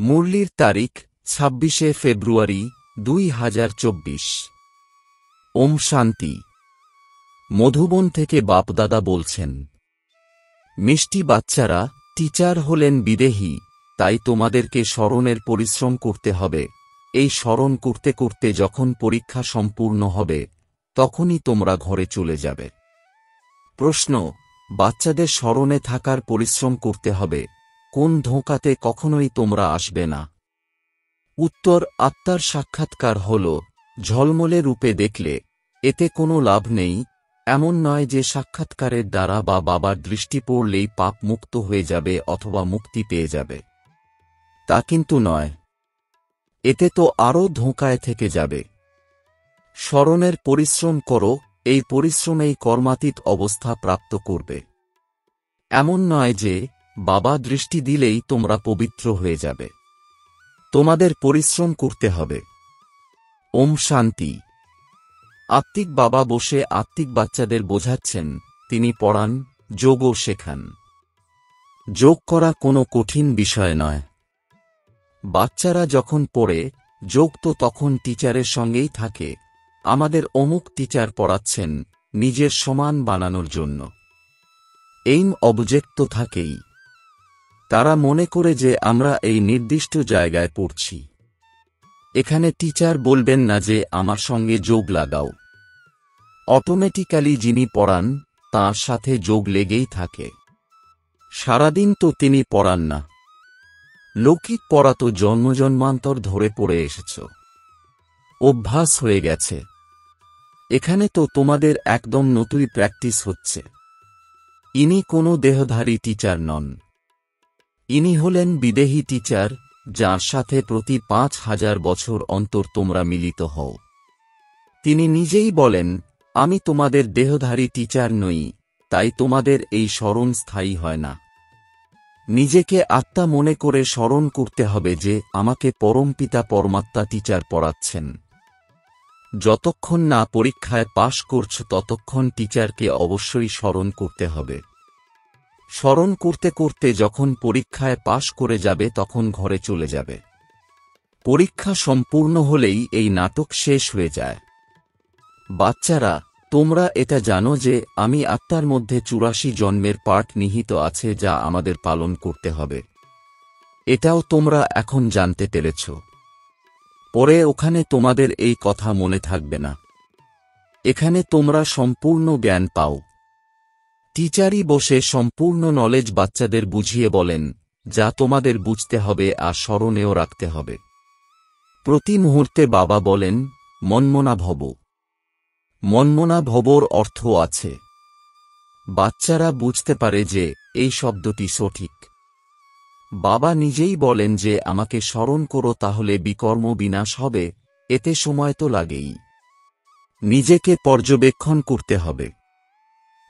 মুরলির তারিখ ২৬শে ফেব্রুয়ারি ২০২৪। ওম শান্তি। মধুবন থেকে বাপদাদা বলছেন, মিষ্টি বাচ্চারা, টিচার হলেন বিদেহী, তাই তোমাদেরকে স্মরণের পরিশ্রম করতে হবে। এই স্মরণ করতে করতে যখন পরীক্ষা সম্পূর্ণ হবে তখনই তোমরা ঘরে চলে যাবে। প্রশ্ন, বাচ্চাদের স্মরণে থাকার পরিশ্রম করতে হবে, কোন ধোঁকাতে কখনোই তোমরা আসবে না? উত্তর, আত্মার সাক্ষাৎকার হল ঝলমলে রূপে দেখলে এতে কোনো লাভ নেই। এমন নয় যে সাক্ষাৎকারের দ্বারা বা বাবার দৃষ্টি পড়লেই পাপ মুক্ত হয়ে যাবে অথবা মুক্তি পেয়ে যাবে, তা কিন্তু নয়। এতে তো আরও ধোঁকায় থেকে যাবে। স্মরণের পরিশ্রম করো, এই পরিশ্রমেই কর্মাতীত অবস্থা প্রাপ্ত করবে। এমন নয় যে বাবা দৃষ্টি দিলেই তোমরা পবিত্র হয়ে যাবে, তোমাদের পরিশ্রম করতে হবে। ওম শান্তি। আত্মিক বাবা বসে আত্মিক বাচ্চাদের বোঝাচ্ছেন, তিনি পড়ান, যোগও শেখান। যোগ করা কোনো কঠিন বিষয় নয়। বাচ্চারা যখন পড়ে যোগ তো তখন টিচারের সঙ্গেই থাকে। আমাদের অমুক টিচার পড়াচ্ছেন নিজের সমান বানানোর জন্য। এইম অবজেক্ট তো থাকেই। তারা মনে করে যে আমরা এই নির্দিষ্ট জায়গায় পড়ছি। এখানে টিচার বলবেন না যে আমার সঙ্গে যোগ লাগাও। অটোমেটিক্যালি যিনি পড়ান তাঁর সাথে যোগ লেগেই থাকে। সারাদিন তো তিনি পড়ান না। লৌকিক পড়া তো জন্মজন্মান্তর ধরে পড়ে এসেছ, অভ্যাস হয়ে গেছে। এখানে তো তোমাদের একদম নতুন প্র্যাকটিস হচ্ছে। ইনি কোনো দেহধারী টিচার নন। ইনি হলেন বিদেহী টিচার, যার সাথে প্রতি ৫,০০০ বছর অন্তর তোমরা মিলিত হও। তিনি নিজেই বলেন, আমি তোমাদের দেহধারী টিচার নই, তাই তোমাদের এই স্মরণ স্থায়ী হয় না। নিজেকে আত্মা মনে করে স্মরণ করতে হবে যে আমাকে পরমপিতা পরমাত্মা টিচার পড়াচ্ছেন। যতক্ষণ না পরীক্ষায় পাশ করছ ততক্ষণ টিচারকে অবশ্যই স্মরণ করতে হবে। স্মরণ করতে করতে যখন পরীক্ষায় পাশ করে যাবে তখন ঘরে চলে যাবে। পরীক্ষা সম্পূর্ণ হলেই এই নাটক শেষ হয়ে যায়। বাচ্চারা, তোমরা এটা জানো যে আমি আত্মার মধ্যে ৮৪ জন্মের পাঠ নিহিত আছে যা আমাদের পালন করতে হবে। এটাও তোমরা এখন জানতে পেরেছ। পরে ওখানে তোমাদের এই কথা মনে থাকবে না। এখানে তোমরা সম্পূর্ণ জ্ঞান পাও। টিচারই বসে সম্পূর্ণ নলেজ বাচ্চাদের বুঝিয়ে বলেন, যা তোমাদের বুঝতে হবে আর স্মরণেও রাখতে হবে। প্রতি মুহূর্তে বাবা বলেন, মনমনা ভব। মনমনা ভবর অর্থ আছে। বাচ্চারা বুঝতে পারে যে এই শব্দটি সঠিক। বাবা নিজেই বলেন যে আমাকে স্মরণ করো, তাহলে বিকর্ম বিনাশ হবে। এতে সময় তো লাগেই। নিজেকে পর্যবেক্ষণ করতে হবে।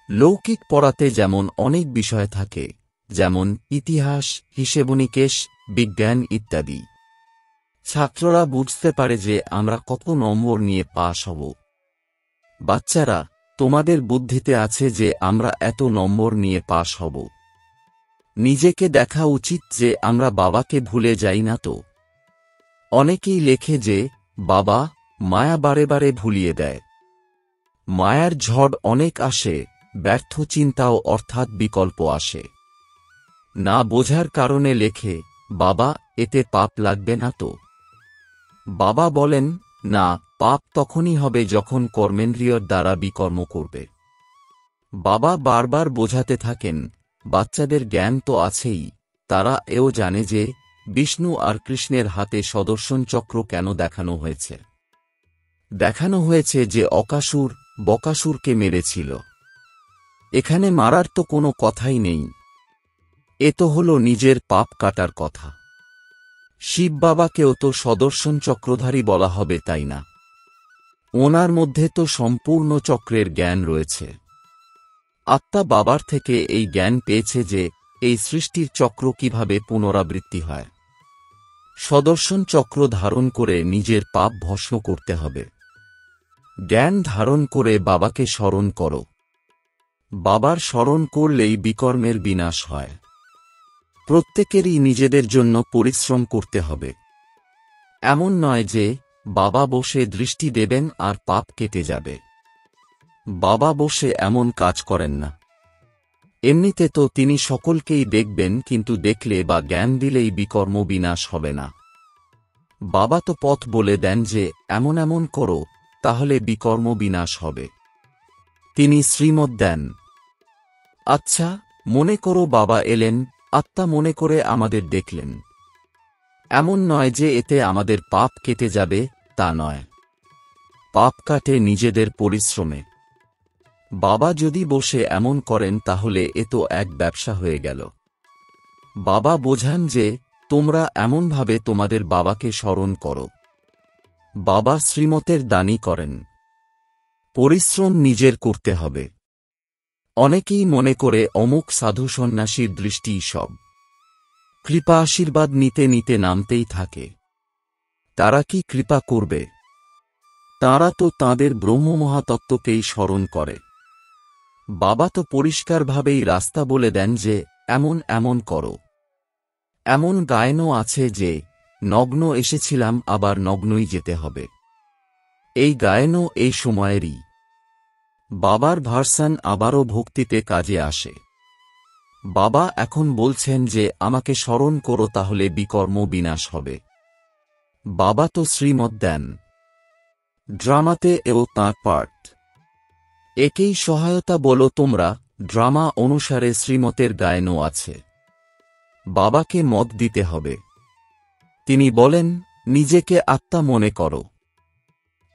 লৌকিক পড়াতে যেমন অনেক বিষয় থাকে, যেমন ইতিহাস, হিসেবনিকেশ, বিজ্ঞান ইত্যাদি। ছাত্ররা বুঝতে পারে যে আমরা কত নম্বর নিয়ে পাশ হব। বাচ্চারা, তোমাদের বুদ্ধিতে আছে যে আমরা এত নম্বর নিয়ে পাশ হব। নিজেকে দেখা উচিত যে আমরা বাবাকে ভুলে যাই না তো। অনেকেই লেখে যে বাবা মায়া বারে বারে ভুলিয়ে দেয়। মায়ার ঝড় অনেক আসে, ব্যর্থ চিন্তাও অর্থাৎ বিকল্প আসে। না বোঝার কারণে লেখে, বাবা এতে পাপ লাগবে না তো। বাবা বলেন, না, পাপ তখনই হবে যখন কর্মেন্দ্রিয়র দ্বারা বিকর্ম করবে। বাবা বারবার বোঝাতে থাকেন, বাচ্চাদের জ্ঞান তো আছেই, তারা এও জানে যে বিষ্ণু আর কৃষ্ণের হাতে সুদর্শন চক্র কেন দেখানো হয়েছে। দেখানো হয়েছে যে অকাসুর বকাসুরকে মেরেছিল। এখানে মারার তো কোনো কথাই নেই। এ তো হল নিজের পাপ কাটার কথা। শিব বাবাকেও তো সুদর্শন চক্রধারী বলা হবে, তাই না? ওনার মধ্যে তো সম্পূর্ণ চক্রের জ্ঞান রয়েছে। আত্মা বাবার থেকে এই জ্ঞান পেয়েছে যে এই সৃষ্টির চক্র কিভাবে পুনরাবৃত্তি হয়। সুদর্শন চক্র ধারণ করে নিজের পাপ ভস্ম করতে হবে। জ্ঞান ধারণ করে বাবাকে স্মরণ করো। বাবার স্মরণ করলেই বিকর্মের বিনাশ হয়। প্রত্যেকেরই নিজেদের জন্য পরিশ্রম করতে হবে। এমন নয় যে বাবা বসে দৃষ্টি দেবেন আর পাপ কেটে যাবে। বাবা বসে এমন কাজ করেন না। এমনিতে তো তিনি সকলকেই দেখবেন, কিন্তু দেখলে বা জ্ঞান দিলেই বিকর্ম বিনাশ হবে না। বাবা তো পথ বলে দেন যে এমন এমন করো, তাহলে বিকর্ম বিনাশ হবে। তিনি শ্রীমত দেন। আচ্ছা, মনে করো বাবা এলেন, আত্মা মনে করে আমাদের দেখলেন। এমন নয় যে এতে আমাদের পাপ কেটে যাবে, তা নয়। পাপ কাটে নিজেদের পরিশ্রমে। বাবা যদি বসে এমন করেন তাহলে এ তো এক ব্যবসা হয়ে গেল। বাবা বোঝান যে তোমরা এমনভাবে তোমাদের বাবাকে স্মরণ করো। বাবা শ্রীমতের দানই করেন। পরিশ্রম নিজের করতে হবে। অনেকেই মনে করে অমুক সাধু সন্ন্যাসীর দৃষ্টি সব। কৃপা আশীর্বাদ নিতে নিতে নামতেই থাকে। তারা কি কৃপা করবে? তারা তো তাঁদের ব্রহ্মমহাতত্ত্বকেই স্মরণ করে। বাবা তো পরিষ্কারভাবেই রাস্তা বলে দেন যে এমন এমন করো। এমন গায়নও আছে যে নগ্ন এসেছিলাম, আবার নগ্নই যেতে হবে। এই গায়নও এই সময়েরই। বাবার ভার্সান আবারও ভক্তিতে কাজে আসে। বাবা এখন বলছেন যে আমাকে স্মরণ করো, তাহলে বিকর্ম বিনাশ হবে। বাবা তো শ্রীমত দেন। ড্রামাতে এও তাঁর পার্ট। একেই সহায়তা বলো তোমরা। ড্রামা অনুসারে শ্রীমতের গায়নও আছে। বাবাকে মত দিতে হবে। তিনি বলেন নিজেকে আত্মা মনে করো।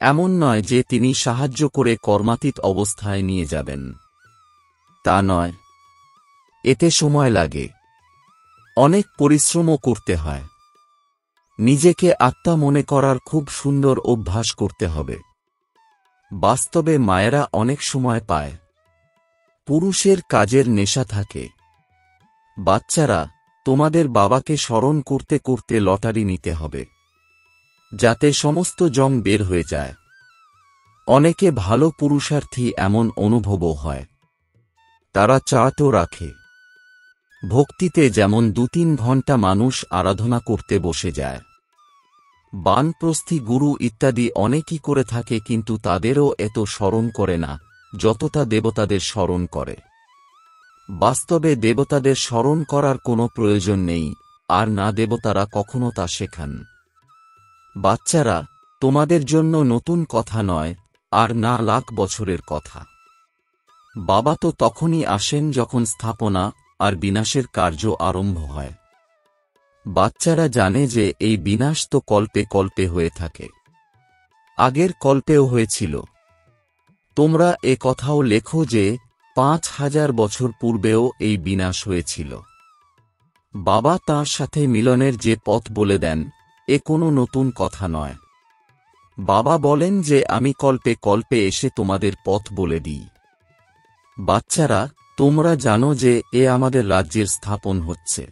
এমন নয় যে তিনি সাহায্য করে কর্মাতীত অবস্থায় নিয়ে যাবেন। তা নয়। এতে সময় লাগে, অনেক পরিশ্রমও করতে হয়। নিজেকে আত্মা মনে করার খুব সুন্দর অভ্যাস করতে হবে। বাস্তবে মায়েরা অনেক সময় পায়। পুরুষের কাজের নেশা থাকে। বাচ্চারা, তোমাদের বাবাকে স্মরণ করতে করতে লটারি নিতে হবে, যাতে সমস্ত জং বের হয়ে যায়। অনেকে ভালো পুরুষার্থী এমন অনুভবও হয়। তারা চার্টও রাখে। ভক্তিতে যেমন 2-3 ঘণ্টা মানুষ আরাধনা করতে বসে যায়। বানপ্রস্থি গুরু ইত্যাদি অনেকই করে থাকে, কিন্তু তাদেরও এত স্মরণ করে না যতটা দেবতাদের স্মরণ করে। বাস্তবে দেবতাদের স্মরণ করার কোনো প্রয়োজন নেই, আর না দেবতারা কখনো তা শেখান। বাচ্চারা, তোমাদের জন্য নতুন কথা নয়, আর না লাখ বছরের কথা। বাবা তো তখনই আসেন যখন স্থাপনা আর বিনাশের কার্য আরম্ভ হয়। বাচ্চারা জানে যে এই বিনাশ তো কল্পে কল্পে হয়ে থাকে। আগের কল্পেও হয়েছিল। তোমরা এ কথাও লেখো যে 5000 বছর পূর্বেও এই বিনাশ হয়েছিল। বাবা তাঁর সাথে মিলনের যে পথ বলে দেন, এ কোনো নতুন কথা নয়। বাবা বলেন যে আমি কল্পে কল্পে এসে তোমাদের পথ বলে দিই। বাচ্চারা, তোমরা জানো যে এ আমাদের রাজ্যের স্থাপন হচ্ছে।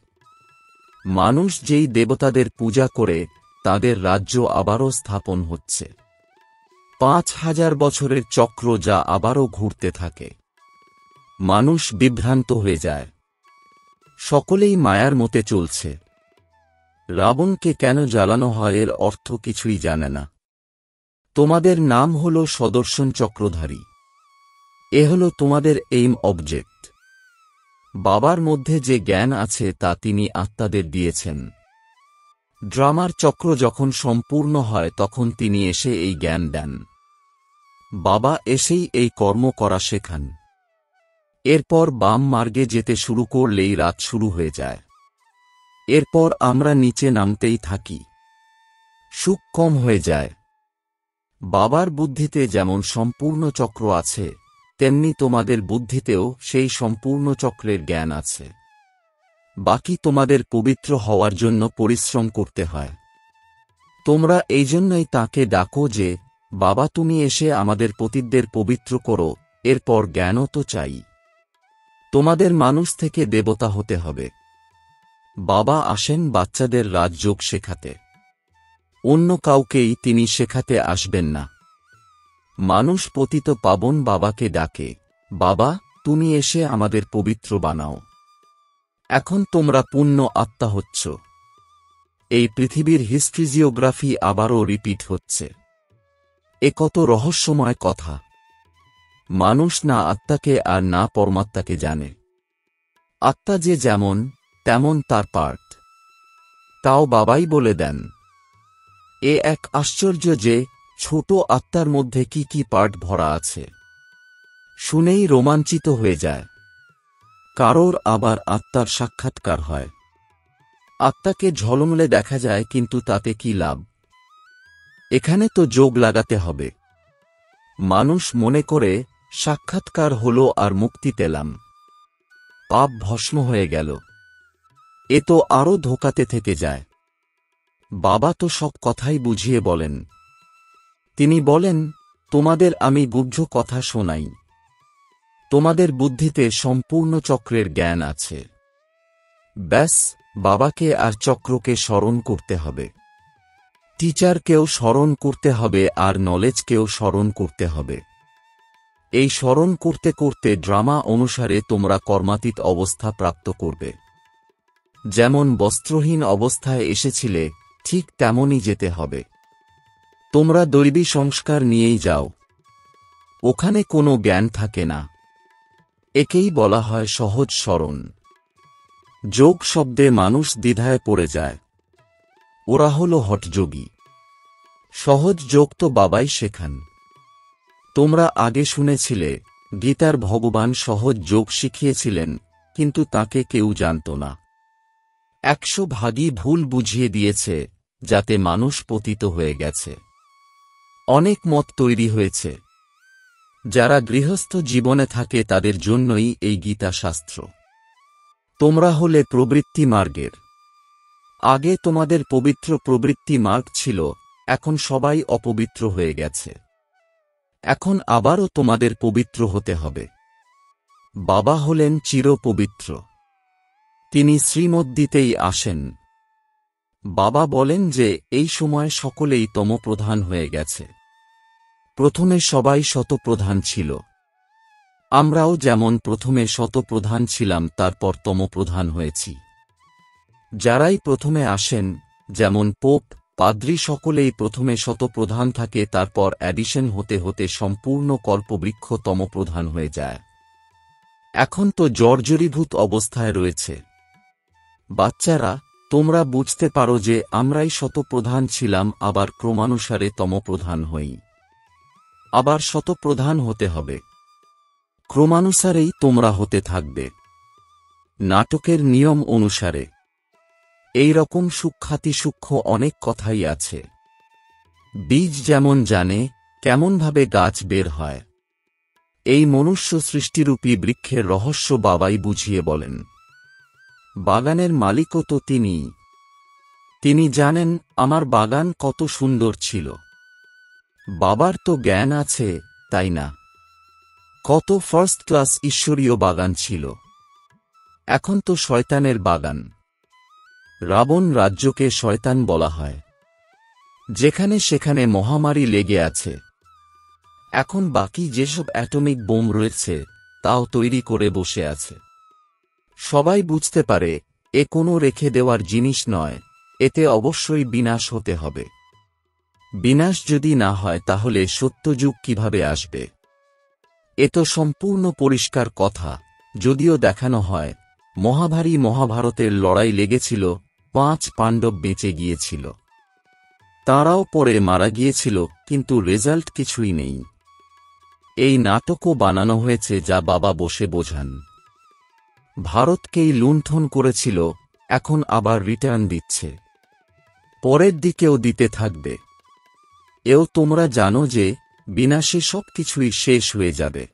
মানুষ যেই দেবতাদের পূজা করে, তাদের রাজ্য আবারও স্থাপন হচ্ছে। 5000 বছরের চক্র যা আবারও ঘুরতে থাকে। মানুষ বিভ্রান্ত হয়ে যায়। সকলেই মায়ার মতে চলছে। রাবণকে কেন জ্বালানো হয় এর অর্থ কিছুই জানে না। তোমাদের নাম হল সদর্শন চক্রধারী। এ হল তোমাদের এইম অবজেক্ট। বাবার মধ্যে যে জ্ঞান আছে তা তিনি আত্মাদের দিয়েছেন। ড্রামার চক্র যখন সম্পূর্ণ হয় তখন তিনি এসে এই জ্ঞান দেন। বাবা এসেই এই কর্ম করা শেখান। এরপর বাম মার্গে যেতে শুরু করলেই রাত শুরু হয়ে যায়। এরপর আমরা নিচে নামতেই থাকি। সুখ কম হয়ে যায়। বাবার বুদ্ধিতে যেমন সম্পূর্ণ চক্র আছে, তেমনি তোমাদের বুদ্ধিতেও সেই সম্পূর্ণ চক্রের জ্ঞান আছে। বাকি তোমাদের পবিত্র হওয়ার জন্য পরিশ্রম করতে হয়। তোমরা এই জন্যই তাঁকে ডাকো যে বাবা তুমি এসে আমাদের পতিতদের পবিত্র করো। এরপর জ্ঞানও তো চাই। তোমাদের মানুষ থেকে দেবতা হতে হবে। বাবা আসেন বাচ্চাদের রাজযোগ শেখাতে। অন্য কাউকেই তিনি শেখাতে আসবেন না। মানুষ পতিত পাবন বাবাকে ডাকে, বাবা তুমি এসে আমাদের পবিত্র বানাও। এখন তোমরা পূর্ণ আত্মা হচ্ছ। এই পৃথিবীর হিস্ট্রিজিওগ্রাফি আবারও রিপিট হচ্ছে। এ কত রহস্যময় কথা! মানুষ না আত্মাকে আর না পরমাত্মাকে জানে। আত্মা যে যেমন তেমন তার পার্ট, তাও বাবাই বলে দেন। এ এক আশ্চর্য যে ছোট আত্মার মধ্যে কি কি পার্ট ভরা আছে, শুনেই রোমাঞ্চিত হয়ে যায়। কারোর আবার আত্মার সাক্ষাৎকার হয়। আত্মাকে ঝলমলে দেখা যায়, কিন্তু তাতে কি লাভ? এখানে তো যোগ লাগাতে হবে। মানুষ মনে করে সাক্ষাৎকার হলো আর মুক্তি পেলাম, পাপ ভস্ম হয়ে গেল। এ তো আরও ধোঁকাতে থেকে যায়। বাবা তো সব কথাই বুঝিয়ে বলেন। তিনি বলেন, তোমাদের আমি গুহ্য কথা শোনাই। তোমাদের বুদ্ধিতে সম্পূর্ণ চক্রের জ্ঞান আছে। ব্যাস, বাবাকে আর চক্রকে স্মরণ করতে হবে। টিচারকেও স্মরণ করতে হবে আর নলেজকেও স্মরণ করতে হবে। এই স্মরণ করতে করতে ড্রামা অনুসারে তোমরা কর্মাতীত অবস্থা প্রাপ্ত করবে। যেমন বস্ত্রহীন অবস্থায় এসেছিলে, ঠিক তেমনই যেতে হবে। তোমরা দৈবী সংস্কার নিয়েই যাও, ওখানে কোনো জ্ঞান থাকে না। একেই বলা হয় সহজ স্মরণ। যোগ শব্দে মানুষ দ্বিধায় পড়ে যায়। ওরা হল হঠযোগী। সহজ যোগ তো বাবাই শেখান। তোমরা আগে শুনেছিলে গীতার ভগবান সহজ যোগ শিখিয়েছিলেন, কিন্তু তাকে কেউ জানত না। 100 ভাগই ভুল বুঝিয়ে দিয়েছে, যাতে মানুষ পতিত হয়ে গেছে। অনেক মত তৈরি হয়েছে। যারা গৃহস্থ জীবনে থাকে তাদের জন্যই এই গীতা শাস্ত্র। তোমরা হলে প্রবৃত্তি মার্গের। আগে তোমাদের পবিত্র প্রবৃত্তি মার্গ ছিল, এখন সবাই অপবিত্র হয়ে গেছে। এখন আবারও তোমাদের পবিত্র হতে হবে। বাবা হলেন চিরপবিত্র। তিনি শ্রীমদ্দিতেই আসেন। বাবা বলেন যে এই সময় সকলেই তমপ্রধান হয়ে গেছে। প্রথমে সবাই শতপ্রধান ছিল। আমরাও যেমন প্রথমে শতপ্রধান ছিলাম, তারপর তমপ্রধান হয়েছি। যারাই প্রথমে আসেন, যেমন পোপ, পাদ্রী, সকলেই প্রথমে শতপ্রধান থাকে, তারপর অ্যাডিশন হতে হতে সম্পূর্ণ কল্পবৃক্ষ তমপ্রধান হয়ে যায়। এখন তো জর্জরীভূত অবস্থায় রয়েছে। বাচ্চারা, তোমরা বুঝতে পারো যে আমরাই শতপ্রধান ছিলাম, আবার ক্রমানুসারে তমপ্রধান হই। আবার শতপ্রধান হতে হবে। ক্রমানুসারেই তোমরা হতে থাকবে, নাটকের নিয়ম অনুসারে। এই রকম সূক্ষ্মাতিসূক্ষ্ম অনেক কথাই আছে। বীজ যেমন জানে কেমনভাবে গাছ বের হয়, এই মনুষ্য সৃষ্টিরূপী বৃক্ষের রহস্য বাবাই বুঝিয়ে বলেন। বাগানের মালিকও তো তিনিই। তিনি জানেন আমার বাগান কত সুন্দর ছিল। বাবার তো জ্ঞান আছে, তাই না? কত ফার্স্ট ক্লাস ঈশ্বরীয় বাগান ছিল। এখন তো শয়তানের বাগান। রাবণ রাজ্যকে শয়তান বলা হয়। যেখানে সেখানে মহামারী লেগে আছে। এখন বাকি যেসব অ্যাটমিক বোম রয়েছে, তাও তৈরি করে বসে আছে। সবাই বুঝতে পারে এ কোনো রেখে দেওয়ার জিনিস নয়, এতে অবশ্যই বিনাশ হতে হবে। বিনাশ যদি না হয় তাহলে সত্যযুগ কিভাবে আসবে? এ তো সম্পূর্ণ পরিষ্কার কথা। যদিও দেখানো হয় মহাভারী মহাভারতের লড়াই লেগেছিল, 5 পাণ্ডব বেঁচে গিয়েছিল। তারাও পরে মারা গিয়েছিল, কিন্তু রেজাল্ট কিছুই নেই। এই নাটকও বানানো হয়েছে, যা বাবা বসে বোঝান। ভারতকেই লুণ্ঠন করেছিল, এখন আবার রিটার্ন দিচ্ছে। পরের দিকেও দিতে থাকবে। এও তোমরা জানো যে বিনাশে সবকিছুই শেষ হয়ে যাবে।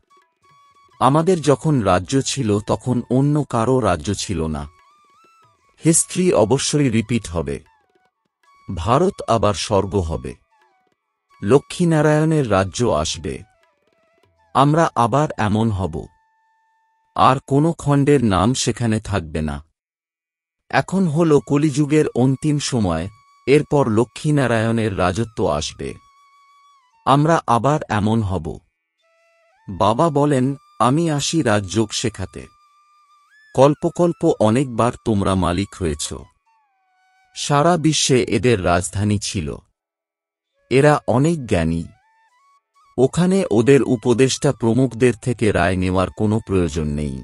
আমাদের যখন রাজ্য ছিল তখন অন্য কারো রাজ্য ছিল না। হিস্ট্রি অবশ্যই রিপিট হবে। ভারত আবার স্বর্গ হবে। লক্ষ্মীনারায়ণের রাজ্য আসবে। আমরা আবার এমন হব। আর কোনো খণ্ডের নাম সেখানে থাকবে না। এখন হল কলিযুগের অন্তিম সময়, এরপর লক্ষ্মীনারায়ণের রাজত্ব আসবে। আমরা আবার এমন হব। বাবা বলেন, আমি আসি রাজযোগ শেখাতে। কল্প অনেকবার তোমরা মালিক হয়েছ। সারা বিশ্বে এদের রাজধানী ছিল। এরা অনেক জ্ঞানী। ওখানে ওদের উপদেষ্টা প্রমুখদের থেকে রায় নেওয়ার কোনো প্রয়োজন নেই।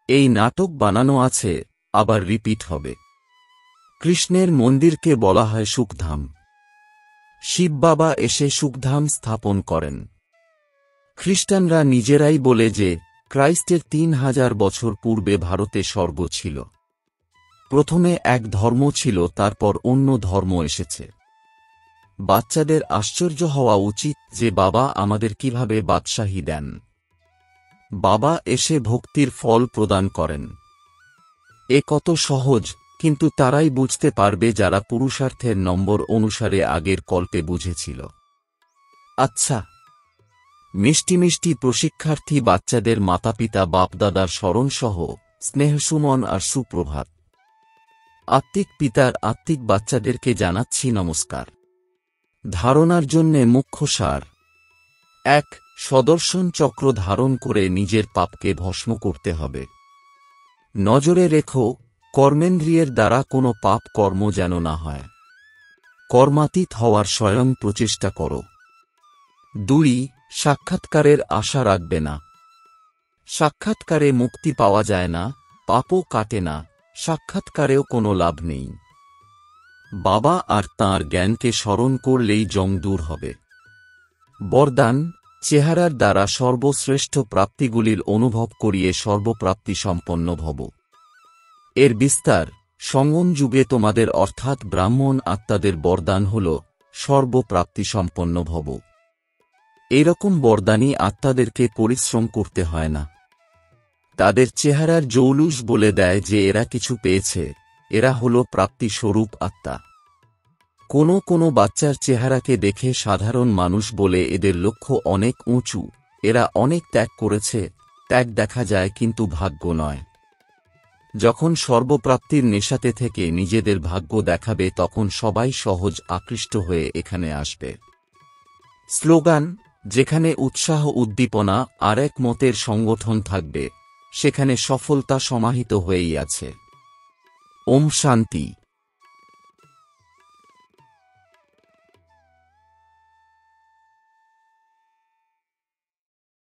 এই নাটক বানানো আছে, আবার রিপিট হবে। কৃষ্ণের মন্দিরকে বলা হয় সুখধাম। শিব বাবা এসে সুখধাম স্থাপন করেন। খ্রিস্টানরা নিজেরাই বলে যে ক্রাইস্টের 3000 বছর পূর্বে ভারতে স্বর্গ ছিল। প্রথমে এক ধর্ম ছিল, তারপর অন্য ধর্ম এসেছে। বাচ্চাদের আশ্চর্য হওয়া উচিত যে বাবা আমাদের কিভাবে বাদশাহী দেন। বাবা এসে ভক্তির ফল প্রদান করেন। এ কত সহজ, কিন্তু তারাই বুঝতে পারবে যারা পুরুষার্থের নম্বর অনুসারে আগের কল্পে বুঝেছিল। আচ্ছা, মিষ্টি মিষ্টি প্রশিক্ষার্থী বাচ্চাদের মাতাপিতা বাপদাদার স্মরণসহ স্নেহসুমন আর সুপ্রভাত। আত্মিক পিতার আত্মিক বাচ্চাদেরকে জানাচ্ছি নমস্কার। ধারণার জন্যে মুখ্য সার: 1. সদর্শন চক্র ধারণ করে নিজের পাপকে ভস্ম করতে হবে। নজরে রেখো, কর্মেন্দ্রিয়ের দ্বারা কোনো পাপ কর্ম যেন না হয়। কর্মাতীত হওয়ার স্বয়ং প্রচেষ্টা করো। 2. সাক্ষাৎকারের আশা রাখবে না। সাক্ষাৎকারে মুক্তি পাওয়া যায় না, পাপও কাটে না, সাক্ষাৎকারেও কোনো লাভ নেই। বাবা আর তাঁর জ্ঞানকে স্মরণ করলেই জং দূর হবে। বরদান: চেহারার দ্বারা সর্বশ্রেষ্ঠ প্রাপ্তিগুলির অনুভব করিয়ে সর্বপ্রাপ্তি সম্পন্ন ভব। এর বিস্তার: সঙ্গম যুগে তোমাদের অর্থাৎ ব্রাহ্মণ আত্মাদের বরদান হল সর্বপ্রাপ্তি সম্পন্ন ভব। এরকম বরদানই আত্মাদেরকে পরিশ্রম করতে হয় না। তাদের চেহারার জৌলুস বলে দেয় যে এরা কিছু পেয়েছে, এরা হল প্রাপ্তি স্বরূপ আত্মা। কোনো বাচ্চার চেহারাকে দেখে সাধারণ মানুষ বলে এদের লক্ষ্য অনেক উঁচু, এরা অনেক ত্যাগ করেছে। ত্যাগ দেখা যায় কিন্তু ভাগ্য নয়। যখন সর্বপ্রাপ্তির নেশাতে থেকে নিজেদের ভাগ্য দেখাবে তখন সবাই সহজ আকৃষ্ট হয়ে এখানে আসবে। স্লোগান: যেখানে উৎসাহ উদ্দীপনা আর এক মতের সংগঠন থাকবে সেখানে সফলতা সমাহিত হয়েই আছে। ওম শান্তি।